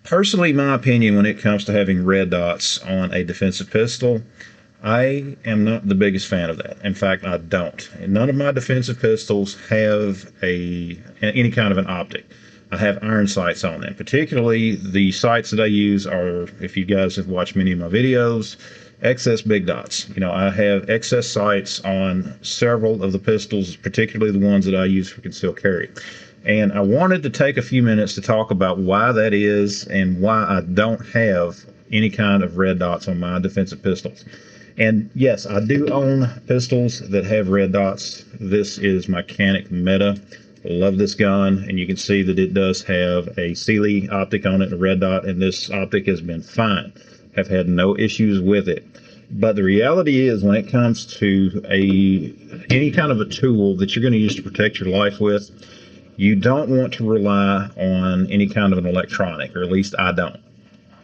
Personally, my opinion when it comes to having red dots on a defensive pistol, I am not the biggest fan of that. In fact, I don't. None of my defensive pistols have any kind of an optic. I have iron sights on them. Particularly, the sights that I use are, if you guys have watched many of my videos, excess big dots. I have excess sights on several of the pistols, particularly the ones that I use for concealed carry. And I wanted to take a few minutes to talk about why that is and why I don't have any kind of red dots on my defensive pistols. And yes, I do own pistols that have red dots. This is my Canic Meta. Love this gun, and you can see that it does have a Sealy optic on it, a red dot, and this optic has been fine. Have had no issues with it. But the reality is, when it comes to any kind of a tool that you're going to use to protect your life with, you don't want to rely on any kind of an electronic, or at least I don't.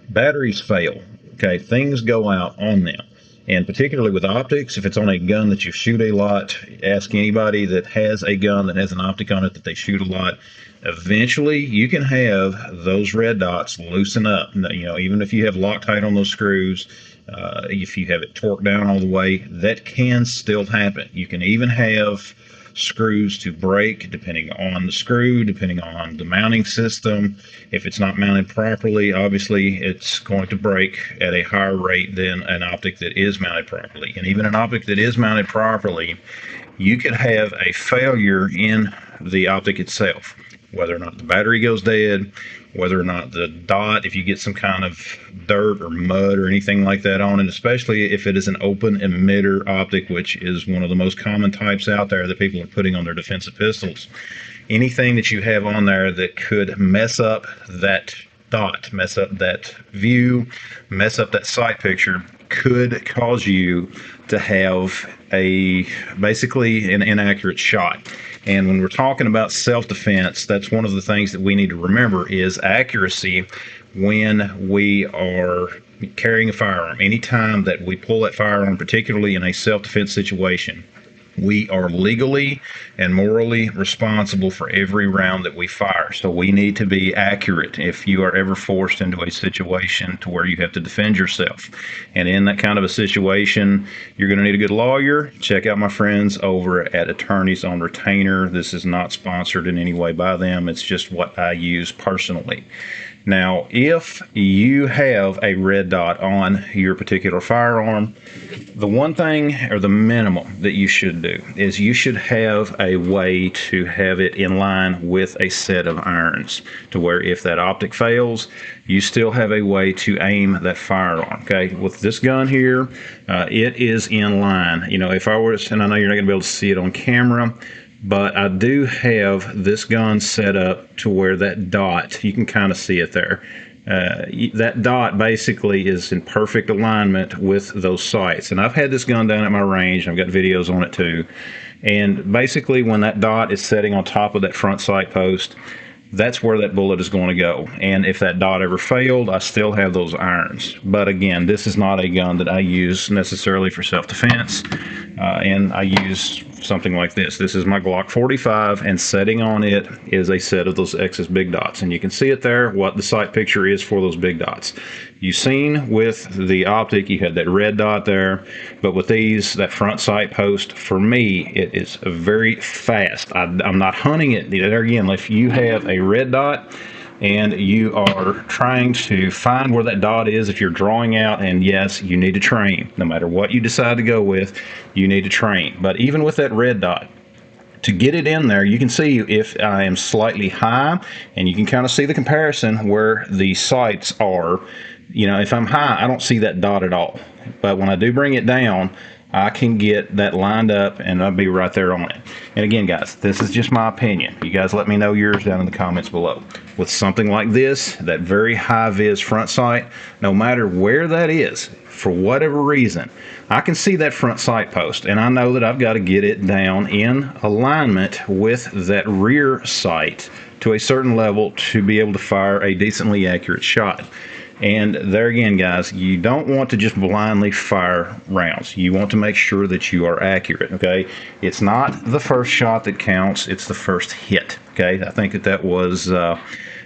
Batteries fail. Okay, things go out on them. And particularly with optics, if it's on a gun that you shoot a lot, ask anybody that has a gun that has an optic on it that they shoot a lot, eventually you can have those red dots loosen up. Even if you have Loctite on those screws, if you have it torqued down all the way, that can still happen. You can even have screws to break depending on the screw, depending on the mounting system. If it's not mounted properly, obviously it's going to break at a higher rate than an optic that is mounted properly. And even an optic that is mounted properly, you could have a failure in the optic itself, whether or not the battery goes dead, whether or not the dot, if you get some kind of dirt or mud or anything like that on it, especially if it is an open emitter optic, which is one of the most common types out there that people are putting on their defensive pistols. Anything that you have on there that could mess up that dot, mess up that view, mess up that sight picture, could cause you to have basically an inaccurate shot. And when we're talking about self-defense, that's one of the things that we need to remember is accuracy when we are carrying a firearm. Anytime that we pull that firearm, particularly in a self-defense situation, we are legally and morally responsible for every round that we fire. So we need to be accurate if you are ever forced into a situation to where you have to defend yourself. And in that kind of a situation, you're going to need a good lawyer. Check out my friends over at Attorneys on Retainer. This is not sponsored in any way by them. It's just what I use personally. Now, if you have a red dot on your particular firearm, the one thing, or the minimum that you should do, is you should have a way to have it in line with a set of irons, to where if that optic fails, you still have a way to aim that firearm. Okay, with this gun here, it is in line. If I was, and I know you're not going to be able to see it on camera, but I do have this gun set up to where that dot, you can kind of see it there. That dot basically is in perfect alignment with those sights. And I've had this gun down at my range. I've got videos on it too. And basically when that dot is setting on top of that front sight post, that's where that bullet is going to go. And if that dot ever failed, I still have those irons. But again, this is not a gun that I use necessarily for self-defense. And I use something like this. This is my Glock 45, and setting on it is a set of those excess big dots. And you can see it there, what the sight picture is for those big dots. You've seen with the optic, you had that red dot there, but with these, that front sight post, for me, it is very fast. I'm not hunting it. There again, if you have a red dot and you are trying to find where that dot is, if you're drawing out, and yes, you need to train. No matter what you decide to go with, you need to train. But even with that red dot, to get it in there, you can see if I am slightly high, and you can kind of see the comparison where the sights are. If I'm high, I don't see that dot at all. But when I do bring it down, I can get that lined up and I'll be right there on it. And again, guys, this is just my opinion. You guys let me know yours down in the comments below. With something like this, that very high vis front sight, no matter where that is, for whatever reason, I can see that front sight post, and I know that I've got to get it down in alignment with that rear sight to a certain level to be able to fire a decently accurate shot. And there again, guys, you don't want to just blindly fire rounds. You want to make sure that you are accurate, okay? It's not the first shot that counts, it's the first hit, okay? I think that was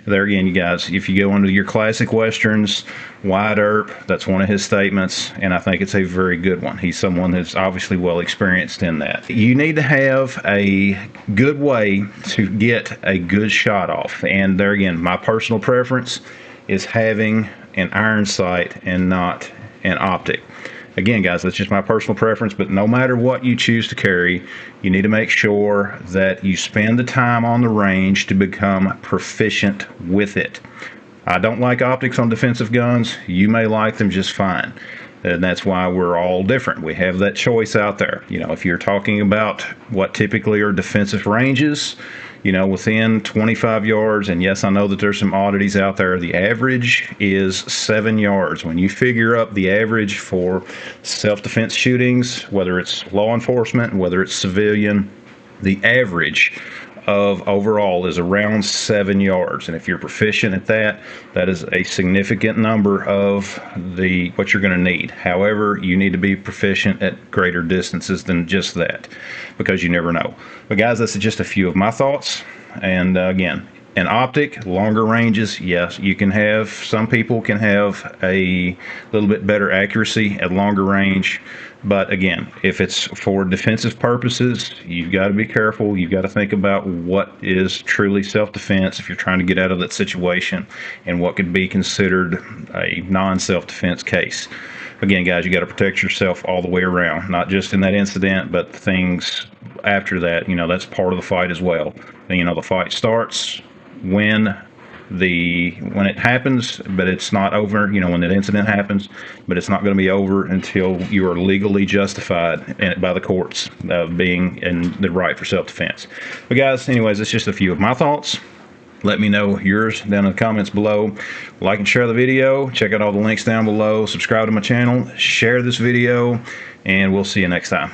There again, you guys, if you go into your classic westerns, Wyatt Earp, that's one of his statements, and I think it's a very good one. He's someone that's obviously well experienced in that. You need to have a good way to get a good shot off, and there again, my personal preference is having an iron sight and not an optic. Again, guys, that's just my personal preference, but no matter what you choose to carry, you need to make sure that you spend the time on the range to become proficient with it. I don't like optics on defensive guns. You may like them just fine. And that's why we're all different. We have that choice out there. You know, if you're talking about what typically are defensive ranges, you know, within 25 yards, and yes, I know that there's some oddities out there, the average is 7 yards. When you figure up the average for self-defense shootings, whether it's law enforcement, whether it's civilian, the average of overall is around 7 yards, and if you're proficient at that, that is a significant number of what you're going to need. However, you need to be proficient at greater distances than just that, because you never know. But guys, that's just a few of my thoughts. And again, an optic, longer ranges, yes, you can have, some people can have a little bit better accuracy at longer range. But again, if it's for defensive purposes, you've got to be careful. You've got to think about what is truly self-defense if you're trying to get out of that situation, and what could be considered a non-self-defense case. Again, guys, you got to protect yourself all the way around, not just in that incident, but things after that. You know, that's part of the fight as well. You know, the fight starts when it happens, but it's not over. You know, when that incident happens, but it's not going to be over until you are legally justified by the courts of being in the right for self-defense. But guys, anyways, it's just a few of my thoughts. Let me know yours down in the comments below. Like and share the video. Check out all the links down below. Subscribe to my channel. Share this video, and we'll see you next time.